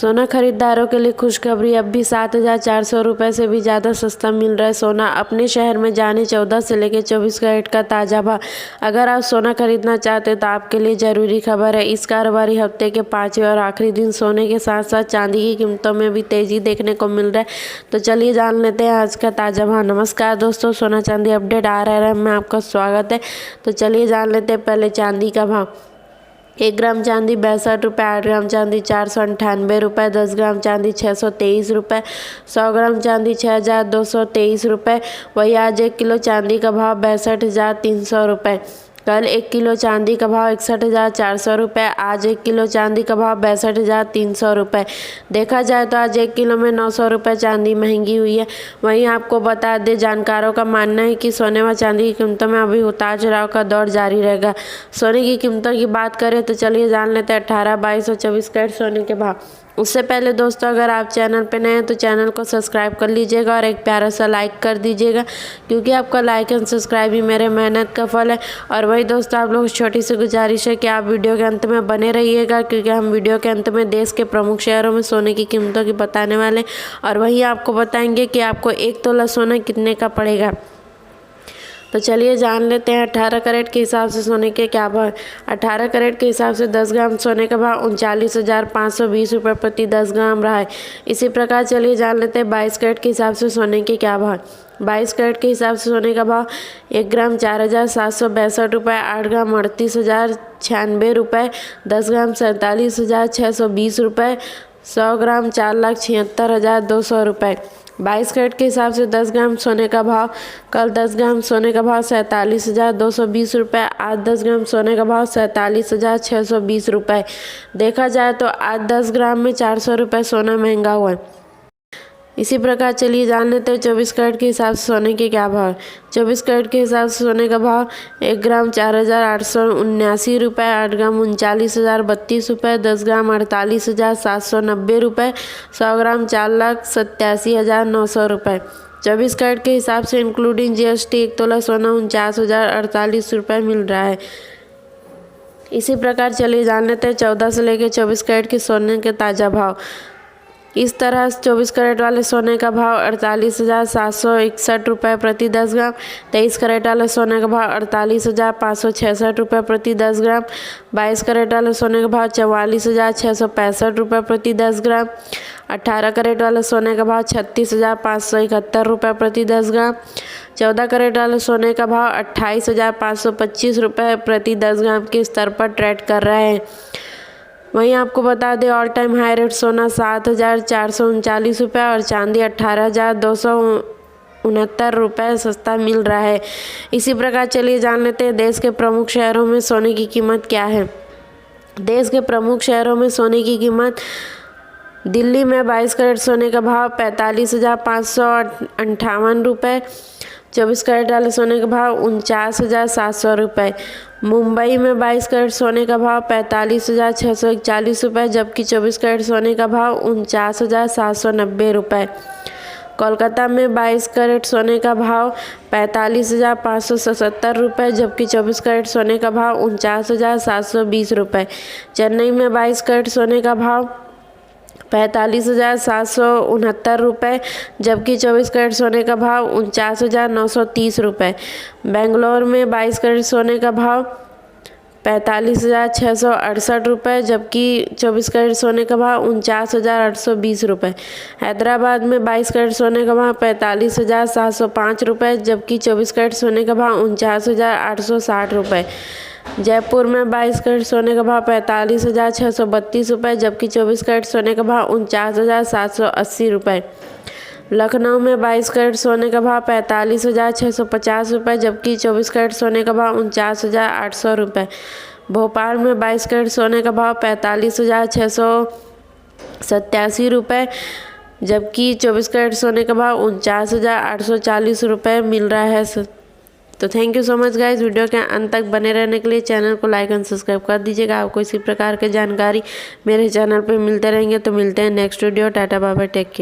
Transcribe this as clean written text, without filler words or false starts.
सोना खरीदारों के लिए खुशखबरी, अब भी 7,400 रुपये से भी ज़्यादा सस्ता मिल रहा है सोना। अपने शहर में जाने 14 से लेकर 24 कैरेट का ताज़ा भाव। अगर आप सोना खरीदना चाहते हैं तो आपके लिए ज़रूरी खबर है। इस कारोबारी हफ्ते के 5वें और आखिरी दिन सोने के साथ साथ चांदी की कीमतों में भी तेज़ी देखने को मिल रहा है। तो चलिए जान लेते हैं आज का ताज़ा भाव। नमस्कार दोस्तों, सोना चांदी अपडेट आ रहा है में आपका स्वागत है। तो चलिए जान लेते हैं पहले चांदी का भाव। 1 ग्राम चांदी 62 रुपये, 8 ग्राम चांदी 498 रुपये, 10 ग्राम चांदी 623 रुपये, 100 ग्राम चांदी 6,223 रुपये। वही आज 1 किलो चांदी का भाव 62,300 रुपये। कल 1 किलो चांदी का भाव 61,400 रुपये, आज 1 किलो चांदी का भाव 62,300 रुपये। देखा जाए तो आज 1 किलो में 900 रुपये चांदी महंगी हुई है। वहीं आपको बता दें, जानकारों का मानना है कि सोने व चांदी की कीमतों में अभी उतार चढ़ाव का दौर जारी रहेगा। सोने की कीमतों की बात करें तो चलिए जान लेते हैं 18, 22 और 24 कैरेट सोने के भाव। उससे पहले दोस्तों, अगर आप चैनल पर नए हैं तो चैनल को सब्सक्राइब कर लीजिएगा और एक प्यारा सा लाइक कर दीजिएगा, क्योंकि आपका लाइक एंड सब्सक्राइब ही मेरे मेहनत का फल है। और वही दोस्तों, आप लोग छोटी सी गुजारिश है कि आप वीडियो के अंत में बने रहिएगा, क्योंकि हम वीडियो के अंत में देश के प्रमुख शहरों में सोने की कीमतों की बताने वाले, और वही आपको बताएंगे कि आपको 1 तोला सोना कितने का पड़ेगा। तो चलिए जान लेते हैं 18 कैरेट के हिसाब से सोने के क्या भाव। 18 कैरेट के हिसाब से 10 ग्राम सोने का भाव 39,520 रुपये प्रति 10 ग्राम रहा है। इसी प्रकार चलिए जान लेते हैं 22 कैरेट के हिसाब से सोने के क्या भाव। 22 कैरेट के हिसाब से सोने का भाव 1 ग्राम 4,762 रुपये, 8 ग्राम 38,096 रुपये, 10 ग्राम 47,620 रुपये, 100 ग्राम 4,76,200 रुपये। 22 कैरेट के हिसाब से 10 ग्राम सोने का भाव, कल 10 ग्राम सोने का भाव 47,220 रुपये, आज 10 ग्राम सोने का भाव 47,620 रुपये। देखा जाए तो आज 10 ग्राम में 400 रुपये सोना महंगा हुआ है। इसी प्रकार चलिए जान लेते हैं 24 कैरेट के हिसाब से सोने के क्या भाव। 24 कैरेट के हिसाब से सोने का भाव 1 ग्राम 4,879 रुपये, 8 ग्राम 39,032 रुपये, 10 ग्राम 48,790 रुपये, 100 ग्राम 4,87,900 रुपये। 24 कैरेट के हिसाब से इंक्लूडिंग GST 1 तोला सोना 49,048 रुपये मिल रहा है। इसी प्रकार चलिए जान लेते हैं 14 से लेकर 24 कैरेट के सोने के ताज़ा भाव। इस तरह 24 कैरेट वाले सोने का भाव 48,761 रुपये प्रति 10 ग्राम, 23 कैरेट वाले सोने का भाव 48,566 रुपये प्रति 10 ग्राम, 22 कैरेट वाले सोने का भाव 44,665 रुपये प्रति 10 ग्राम, 18 कैरेट वाले सोने का भाव 36,571 रुपये प्रति 10 ग्राम, 14 कैरेट वाले सोने का भाव 28,525 रुपये प्रति 10 ग्राम के स्तर पर ट्रेड कर रहे हैं। वहीं आपको बता दें, ऑल टाइम हाई रेट सोना 7,439 रुपये और चांदी 18,269 रुपये सस्ता मिल रहा है। इसी प्रकार चलिए जान लेते हैं देश के प्रमुख शहरों में सोने की कीमत क्या है। देश के प्रमुख शहरों में सोने की कीमत: दिल्ली में 22 कैरेट सोने का भाव 45,558 रुपये, 24 कैरेट वाले सोने का भाव 49,700 रुपये। मुंबई में 22 कैरेट सोने का भाव 45,641 रुपये, जबकि 24 कैरेट सोने का भाव 49,790 रुपये। कोलकाता में 22 कैरेट सोने का भाव 45,577 रुपये, जबकि 24 कैरेट सोने का भाव 49,720 रुपये। चेन्नई में 22 कैरेट सोने का भाव 45,769 रुपये, जबकि 24 कैरेट सोने का भाव 49,930 रुपये। बेंगलोर में 22 कैरेट सोने का भाव 45,668 रुपये, जबकि 24 कैरेट सोने का भाव 49,820 रुपये। हैदराबाद में 22 कैरेट सोने का भाव 45,705 रुपये, जबकि 24 कैरेट सोने का भाव 49,860 रुपये। जयपुर में 22 कैरेट सोने का भाव 45,632 रुपये, जबकि 24 कैरेट सोने का भाव 49,780 रुपये। लखनऊ में 22 कैरेट सोने का भाव 45,650 रुपये, जबकि 24 कैरेट सोने का भाव 49,800 रुपये। भोपाल में 22 कैरेट सोने का भाव 45,687 रुपये, जबकि 24 कैरेट सोने का भाव 49,840 रुपये मिल रहा है। तो thank you so much guys, video के अंत तक बने रहने के लिए चैनल को लाइक एंड सब्सक्राइब कर दीजिएगा। आपको इसी प्रकार की जानकारी मेरे चैनल पे मिलते रहेंगे। तो मिलते हैं next video. Tata bye bye, take care.